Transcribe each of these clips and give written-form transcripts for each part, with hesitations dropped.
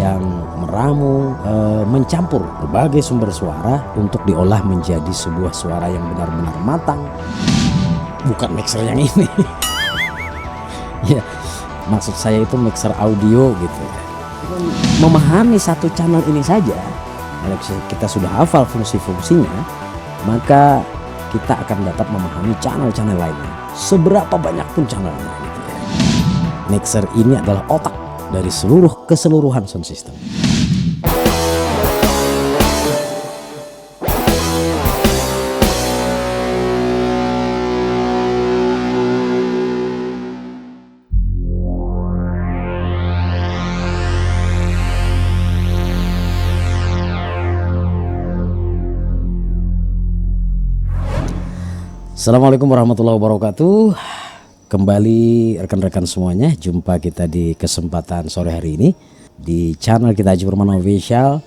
yang meramu, mencampur berbagai sumber suara untuk diolah menjadi sebuah suara yang benar-benar matang. Bukan mixer yang ini. Ya, maksud saya itu mixer audio gitu. Memahami satu channel ini saja, kalau kita sudah hafal fungsi-fungsinya, maka kita akan dapat memahami channel-channel lainnya, seberapa banyak pun channelnya gitu ya. Mixer ini adalah otak dari keseluruhan sound system. Assalamualaikum warahmatullahi wabarakatuh. Kembali rekan-rekan semuanya, jumpa kita di kesempatan sore hari ini di channel kita Haji Purmana Official,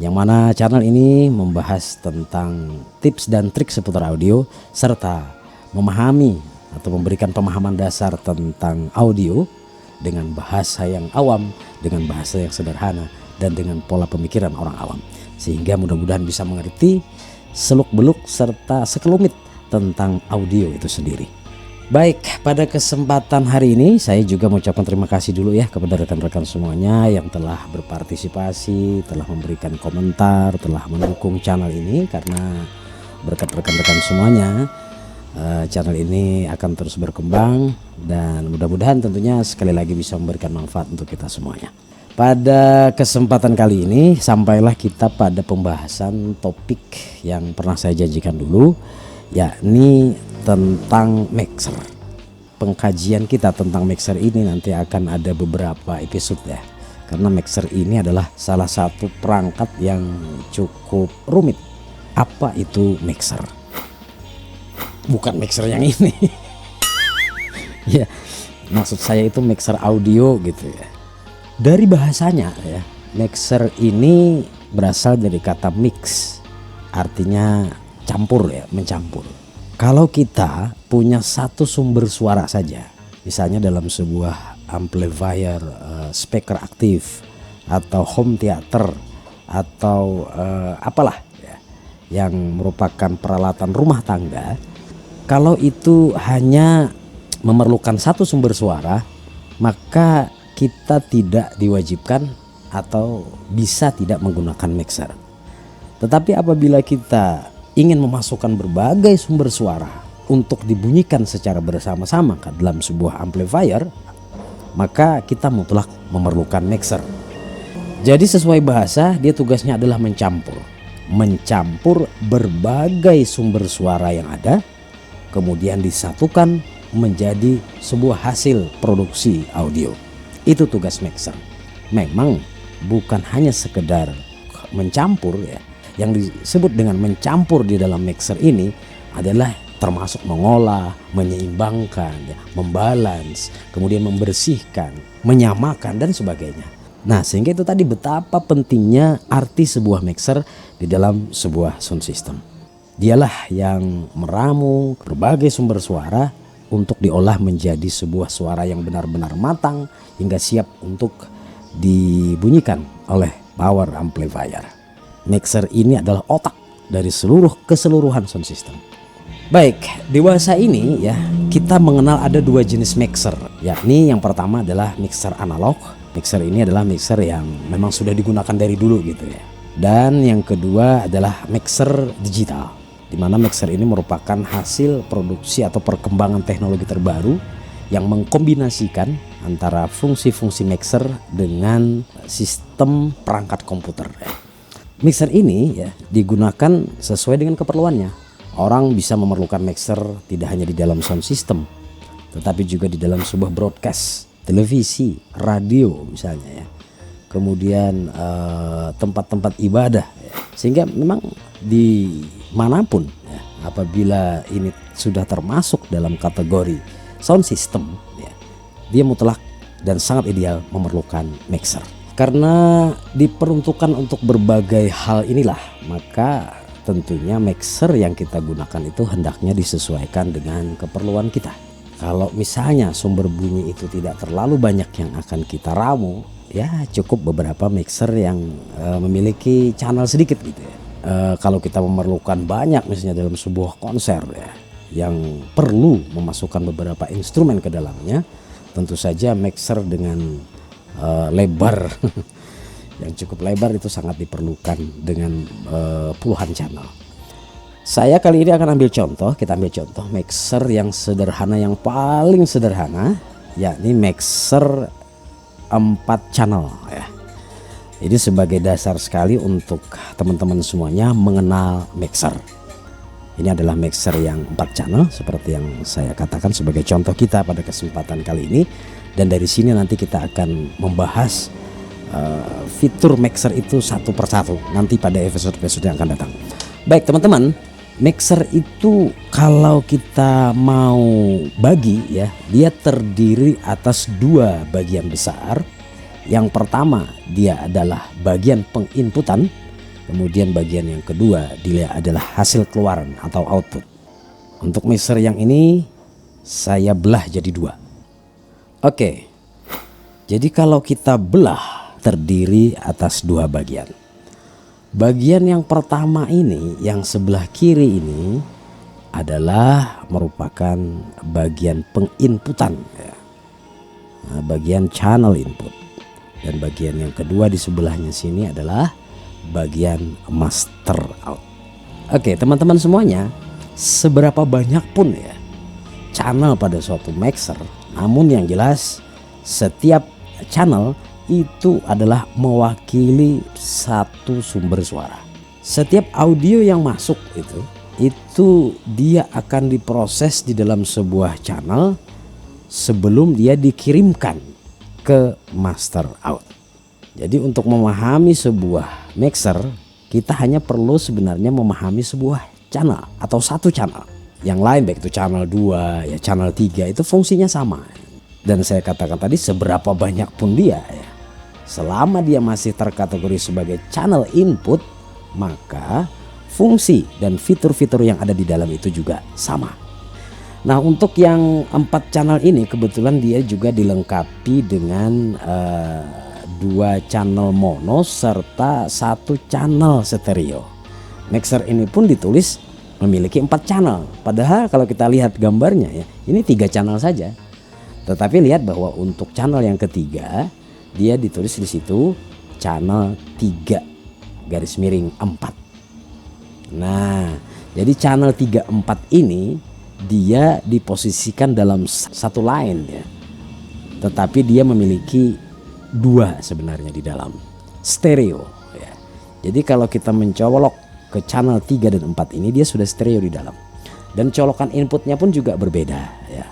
yang mana channel ini membahas tentang tips dan trik seputar audio serta memahami atau memberikan pemahaman dasar tentang audio dengan bahasa yang awam, dengan bahasa yang sederhana, dan dengan pola pemikiran orang awam, sehingga mudah-mudahan bisa mengerti seluk-beluk serta sekelumit tentang audio itu sendiri. Baik, pada kesempatan hari ini saya juga mengucapkan terima kasih dulu ya kepada rekan-rekan semuanya yang telah berpartisipasi, telah memberikan komentar, telah mendukung channel ini. Karena berkat rekan-rekan semuanya, channel ini akan terus berkembang dan mudah-mudahan tentunya sekali lagi bisa memberikan manfaat untuk kita semuanya. Pada kesempatan kali ini sampailah kita pada pembahasan topik yang pernah saya janjikan dulu, yakni tentang mixer. Pengkajian kita tentang mixer ini nanti akan ada beberapa episode ya, karena mixer ini adalah salah satu perangkat yang cukup rumit. Apa itu mixer? Bukan mixer yang ini. Ya, maksud saya itu mixer audio gitu ya. Dari bahasanya ya, mixer ini berasal dari kata mix, artinya campur ya, mencampur. Kalau kita punya satu sumber suara saja, misalnya dalam sebuah amplifier, speaker aktif, atau home theater, atau apalah ya, yang merupakan peralatan rumah tangga, kalau itu hanya memerlukan satu sumber suara, maka kita tidak diwajibkan atau bisa tidak menggunakan mixer. Tetapi apabila kita ingin memasukkan berbagai sumber suara untuk dibunyikan secara bersama-sama dalam sebuah amplifier, maka kita mutlak memerlukan mixer. Jadi sesuai bahasa, dia tugasnya adalah mencampur berbagai sumber suara yang ada, kemudian disatukan menjadi sebuah hasil produksi audio. Itu tugas mixer. Memang bukan hanya sekedar mencampur ya. Yang disebut dengan mencampur di dalam mixer ini adalah termasuk mengolah, menyeimbangkan, ya, membalance, kemudian membersihkan, menyamakan dan sebagainya. Nah, sehingga itu tadi betapa pentingnya arti sebuah mixer di dalam sebuah sound system. Dialah yang meramu berbagai sumber suara untuk diolah menjadi sebuah suara yang benar-benar matang hingga siap untuk dibunyikan oleh power amplifier. Mixer ini adalah otak dari keseluruhan sound system. Baik, di bahasa ini ya kita mengenal ada dua jenis mixer, yakni yang pertama adalah mixer analog. Mixer ini adalah mixer yang memang sudah digunakan dari dulu gitu ya. Dan yang kedua adalah mixer digital, di mana mixer ini merupakan hasil produksi atau perkembangan teknologi terbaru yang mengkombinasikan antara fungsi-fungsi mixer dengan sistem perangkat komputer ya. Mixer ini ya digunakan sesuai dengan keperluannya. Orang bisa memerlukan mixer tidak hanya di dalam sound system, tetapi juga di dalam sebuah broadcast, televisi, radio misalnya ya. Kemudian tempat-tempat ibadah ya. Sehingga memang di manapun ya, apabila ini sudah termasuk dalam kategori sound system ya, dia mutlak dan sangat ideal memerlukan mixer. Karena diperuntukkan untuk berbagai hal inilah, maka tentunya mixer yang kita gunakan itu hendaknya disesuaikan dengan keperluan kita. Kalau misalnya sumber bunyi itu tidak terlalu banyak yang akan kita ramu, ya cukup beberapa mixer yang memiliki channel sedikit gitu ya. Kalau kita memerlukan banyak misalnya dalam sebuah konser ya, yang perlu memasukkan beberapa instrumen ke dalamnya, tentu saja mixer dengan lebar yang cukup lebar itu sangat diperlukan dengan puluhan channel. Saya kali ini akan ambil contoh, kita ambil contoh mixer yang sederhana, yang paling sederhana, yakni mixer 4 channel ya. Ini sebagai dasar sekali untuk teman-teman semuanya mengenal mixer. Ini adalah mixer yang 4 channel seperti yang saya katakan sebagai contoh kita pada kesempatan kali ini. Dan dari sini nanti kita akan membahas fitur mixer itu satu persatu nanti pada episode-episode yang akan datang. Baik teman-teman, mixer itu kalau kita mau bagi ya, dia terdiri atas 2 bagian besar. Yang pertama dia adalah bagian penginputan, kemudian bagian yang kedua dia adalah hasil keluaran atau output. Untuk mixer yang ini saya belah jadi 2. Oke, jadi kalau kita belah terdiri atas 2 bagian. Bagian yang pertama ini, yang sebelah kiri ini adalah merupakan bagian penginputan ya. Nah, bagian channel input. Dan bagian yang kedua di sebelahnya sini adalah bagian master out. Oke teman-teman semuanya, seberapa banyak pun ya channel pada suatu mixer, namun yang jelas setiap channel itu adalah mewakili satu sumber suara. Setiap audio yang masuk itu dia akan diproses di dalam sebuah channel sebelum dia dikirimkan ke master out. Jadi untuk memahami sebuah mixer, kita hanya perlu sebenarnya memahami sebuah channel atau satu channel. Yang lain baik itu channel 2 ya, channel 3 itu fungsinya sama. Dan saya katakan tadi seberapa banyak pun dia ya, selama dia masih terkategori sebagai channel input, maka fungsi dan fitur-fitur yang ada di dalam itu juga sama. Nah untuk yang 4 channel ini kebetulan dia juga dilengkapi dengan 2 channel mono serta 1 channel stereo. Mixer ini pun ditulis memiliki 4 channel, padahal kalau kita lihat gambarnya ya, ini 3 channel saja. Tetapi lihat bahwa untuk channel yang ketiga dia ditulis di situ channel 3 garis miring 4. Nah, jadi channel 3 4 ini dia diposisikan dalam satu line ya. Tetapi dia memiliki 2 sebenarnya di dalam stereo ya. Jadi kalau kita mencolok ke channel 3 dan 4 ini dia sudah stereo di dalam. Dan colokan inputnya pun juga berbeda ya.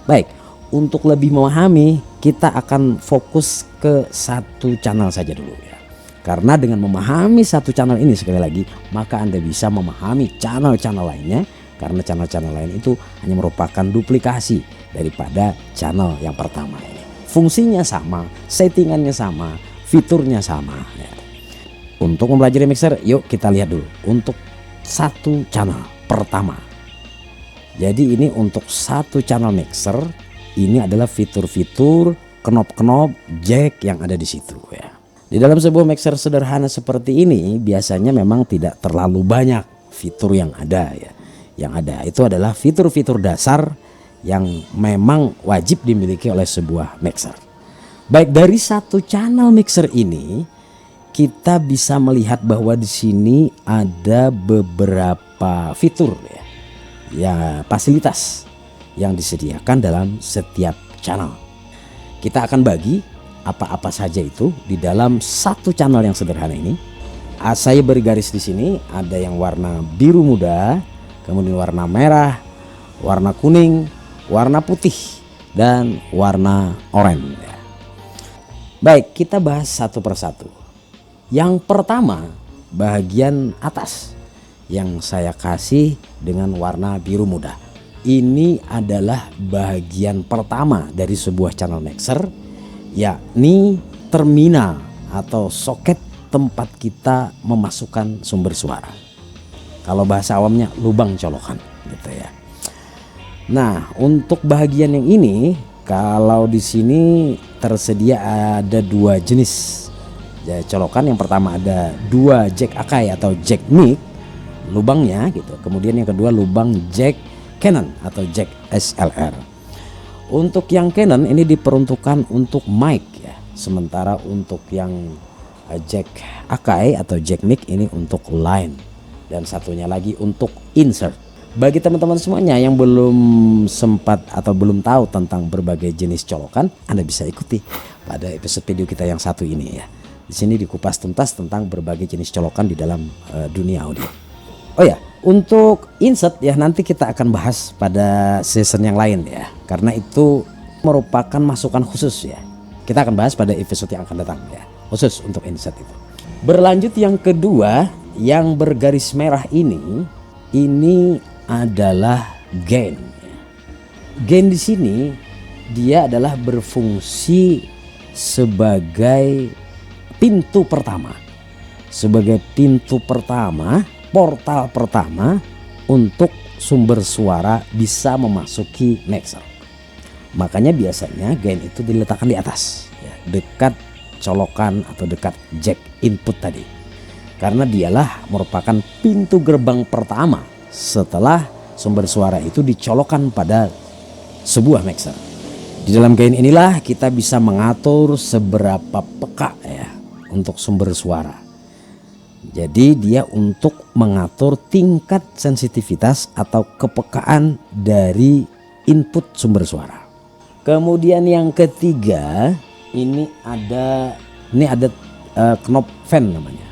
Baik, untuk lebih memahami kita akan fokus ke 1 channel saja dulu ya. Karena dengan memahami 1 channel ini sekali lagi, maka Anda bisa memahami channel-channel lainnya. Karena channel-channel lain itu hanya merupakan duplikasi daripada channel yang pertama ini. Fungsinya sama, settingannya sama, fiturnya sama ya. Untuk mempelajari mixer, yuk kita lihat dulu untuk 1 channel pertama. Jadi ini untuk 1 channel mixer, ini adalah fitur-fitur knop-knop jack yang ada di situ ya. Di dalam sebuah mixer sederhana seperti ini biasanya memang tidak terlalu banyak fitur yang ada ya. Yang ada itu adalah fitur-fitur dasar yang memang wajib dimiliki oleh sebuah mixer. Baik, dari 1 channel mixer ini kita bisa melihat bahwa di sini ada beberapa fitur ya, fasilitas yang disediakan dalam setiap channel. Kita akan bagi apa-apa saja itu di dalam 1 channel yang sederhana ini. Saya beri garis di sini, ada yang warna biru muda, kemudian warna merah, warna kuning, warna putih, dan warna oranye. Baik, kita bahas satu persatu. Yang pertama, bagian atas yang saya kasih dengan warna biru muda. Ini adalah bagian pertama dari sebuah channel mixer, yakni terminal atau soket tempat kita memasukkan sumber suara. Kalau bahasa awamnya lubang colokan gitu ya. Nah, untuk bagian yang ini Kalau di sini tersedia ada dua jenis ya, colokan. Yang pertama ada dua jack Akai atau jack mic lubangnya gitu. Kemudian yang kedua lubang jack Canon atau jack SLR. Untuk yang Canon ini diperuntukkan untuk mic ya. Sementara untuk yang jack Akai atau jack mic ini untuk line. Dan satunya lagi untuk insert. Bagi teman-teman semuanya yang belum sempat atau belum tahu tentang berbagai jenis colokan, Anda bisa ikuti pada episode video kita yang satu ini ya. Di sini dikupas tuntas tentang berbagai jenis colokan di dalam dunia audio. Oh ya, untuk insert ya nanti kita akan bahas pada season yang lain ya. Karena itu merupakan masukan khusus ya. Kita akan bahas pada episode yang akan datang ya. Khusus untuk insert itu. Berlanjut yang kedua, yang bergaris merah ini adalah gain. Gain di sini dia adalah berfungsi sebagai pintu pertama. Sebagai pintu pertama, portal pertama untuk sumber suara bisa memasuki mixer. Makanya biasanya gain itu diletakkan di atas, ya, dekat colokan atau dekat jack input tadi. Karena dialah merupakan pintu gerbang pertama setelah sumber suara itu dicolokkan pada sebuah mixer. Di dalam gain inilah kita bisa mengatur seberapa peka ya untuk sumber suara. Jadi dia untuk mengatur tingkat sensitivitas atau kepekaan dari input sumber suara. Kemudian yang ketiga ini ada knob fan namanya.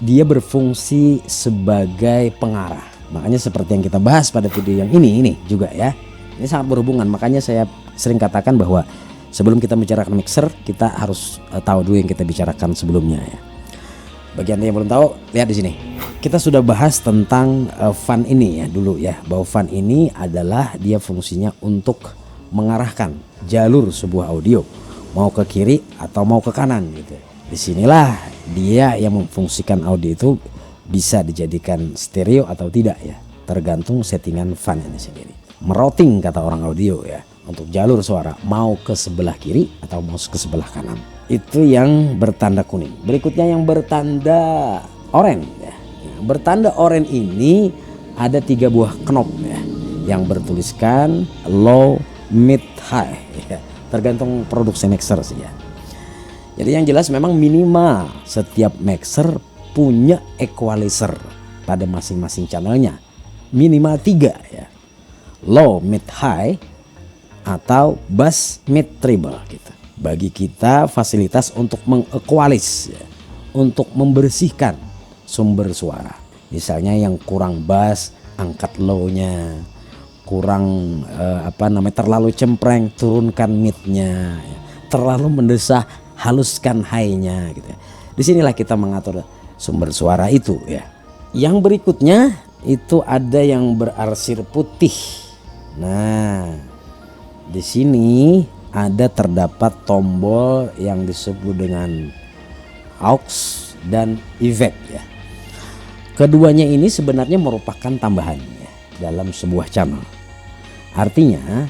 Dia berfungsi sebagai pengarah. Makanya seperti yang kita bahas pada video yang ini juga ya. Ini sangat berhubungan, makanya saya sering katakan bahwa sebelum kita bicarakan mixer, kita harus tahu dulu yang kita bicarakan sebelumnya ya. Bagi Anda yang belum tahu, lihat di sini. Kita sudah bahas tentang fan ini ya dulu ya, bahwa fan ini adalah dia fungsinya untuk mengarahkan jalur sebuah audio mau ke kiri atau mau ke kanan gitu. Disinilah dia yang memfungsikan audio itu bisa dijadikan stereo atau tidak ya, tergantung settingan fan ini sendiri. Merouting kata orang audio ya, untuk jalur suara mau ke sebelah kiri atau mau ke sebelah kanan. Itu yang bertanda kuning. Berikutnya yang bertanda oranye ya. Bertanda oranye ini ada 3 buah knob ya, yang bertuliskan low, mid, high ya, tergantung produksi mixer sih ya. Jadi yang jelas memang minimal setiap mixer punya equalizer pada masing-masing channelnya, minimal 3 ya, low, mid, high atau bass, mid, treble gitu. Bagi kita fasilitas untuk mengequalize ya, untuk membersihkan sumber suara. Misalnya yang kurang bass, angkat low-nya, kurang terlalu cempreng, turunkan mid-nya ya. Terlalu mendesah, haluskan high-nya gitu. Disinilah kita mengatur sumber suara itu ya. Yang berikutnya itu ada yang berarsir putih. Nah, di sini ada terdapat tombol yang disebut dengan aux dan effect ya. Keduanya ini sebenarnya merupakan tambahan ya, dalam sebuah channel. Artinya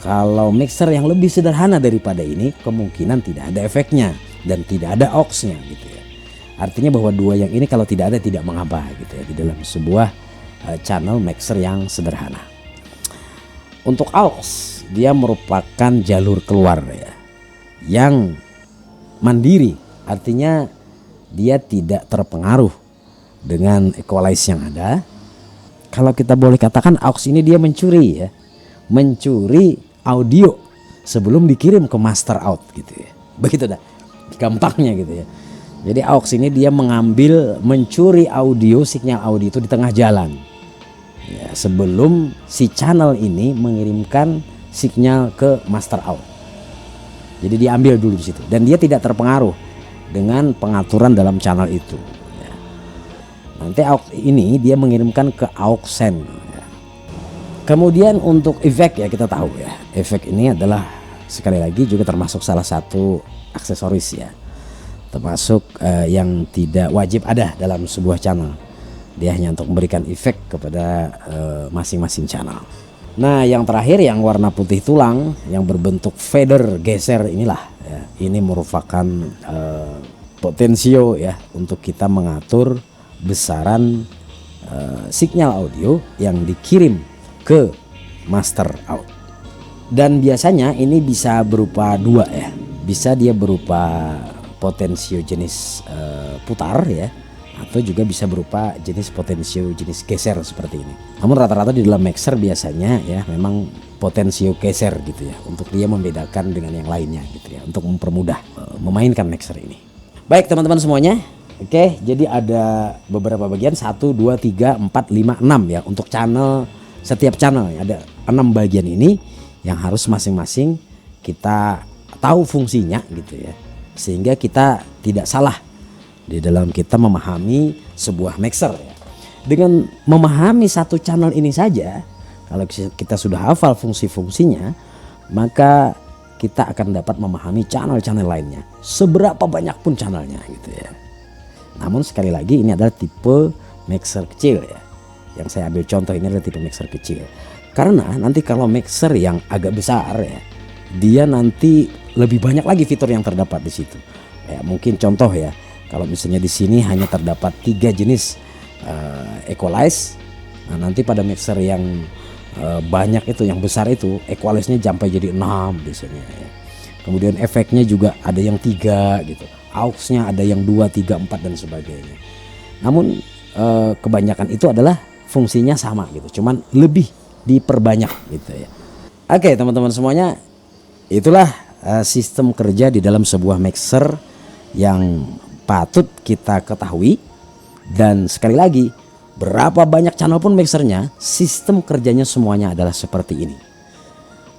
kalau mixer yang lebih sederhana daripada ini kemungkinan tidak ada efeknya dan tidak ada aux-nya gitu ya. Artinya bahwa dua yang ini kalau tidak ada tidak mengapa gitu ya di dalam sebuah channel mixer yang sederhana. Untuk aux dia merupakan jalur keluar ya, yang mandiri. Artinya dia tidak terpengaruh dengan equalize yang ada. Kalau kita boleh katakan aux ini dia mencuri ya, mencuri audio sebelum dikirim ke master out gitu ya. Begitu dah gampangnya gitu ya. Jadi aux ini dia mencuri audio, sinyal audio itu di tengah jalan ya, sebelum si channel ini mengirimkan sinyal ke master out. Jadi diambil dulu di situ dan dia tidak terpengaruh dengan pengaturan dalam channel itu ya. Nanti aux ini dia mengirimkan ke aux send ya. Kemudian untuk efek ya, kita tahu ya, efek ini adalah sekali lagi juga termasuk salah satu aksesoris ya, termasuk yang tidak wajib ada dalam sebuah channel. Dia hanya untuk memberikan efek kepada masing-masing channel. Nah, yang terakhir yang warna putih tulang yang berbentuk fader geser inilah ya. Ini merupakan potensio ya untuk kita mengatur besaran sinyal audio yang dikirim ke master out. Dan biasanya ini bisa berupa dua ya. Bisa dia berupa potensio jenis putar ya, atau juga bisa berupa jenis potensio jenis geser seperti ini. Namun rata-rata di dalam mixer biasanya ya memang potensio geser gitu ya, untuk dia membedakan dengan yang lainnya gitu ya, untuk mempermudah memainkan mixer ini. Baik teman-teman semuanya, oke, jadi ada beberapa bagian 1, 2, 3, 4, 5, 6 ya untuk channel. Setiap channel ya, ada 6 bagian ini yang harus masing-masing kita tahu fungsinya gitu ya, sehingga kita tidak salah di dalam kita memahami sebuah mixer ya. Dengan memahami satu channel ini saja, kalau kita sudah hafal fungsi-fungsinya, maka kita akan dapat memahami channel-channel lainnya, seberapa banyak pun channelnya gitu ya. Namun sekali lagi ini adalah tipe mixer kecil ya. Yang saya ambil contoh ini adalah tipe mixer kecil. Karena nanti kalau mixer yang agak besar ya, dia nanti lebih banyak lagi fitur yang terdapat di situ. Ya, mungkin contoh ya, kalau misalnya di sini hanya terdapat 3 jenis equalize, nah nanti pada mixer yang banyak itu, yang besar itu, equalize-nya sampai jadi 6 biasanya ya. Kemudian efeknya juga ada yang 3 gitu, aux-nya ada yang 2, 3, 4 dan sebagainya. Namun kebanyakan itu adalah fungsinya sama gitu, cuman lebih diperbanyak gitu ya. Oke teman-teman semuanya, itulah sistem kerja di dalam sebuah mixer yang patut kita ketahui. Dan sekali lagi, berapa banyak channel pun mixernya, sistem kerjanya semuanya adalah seperti ini.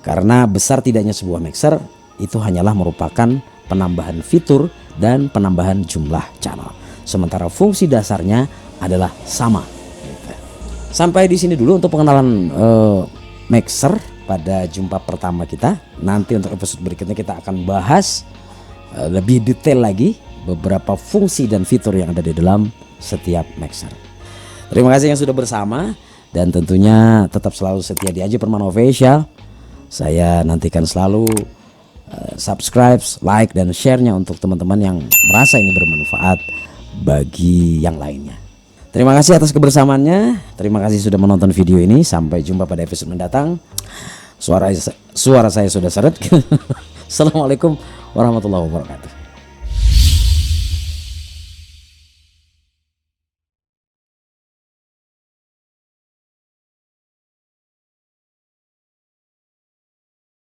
Karena besar tidaknya sebuah mixer itu hanyalah merupakan penambahan fitur dan penambahan jumlah channel, sementara fungsi dasarnya adalah sama. Sampai di sini dulu untuk pengenalan mixer pada jumpa pertama kita. Nanti untuk episode berikutnya kita akan bahas lebih detail lagi beberapa fungsi dan fitur yang ada di dalam setiap mixer. Terima kasih yang sudah bersama, dan tentunya tetap selalu setia di Aji Permana Official. Saya nantikan selalu subscribe, like dan share-nya untuk teman-teman yang merasa ini bermanfaat bagi yang lainnya. Terima kasih atas kebersamaannya. Terima kasih sudah menonton video ini. Sampai jumpa pada episode mendatang. Suara saya sudah seret. Assalamualaikum warahmatullahi wabarakatuh.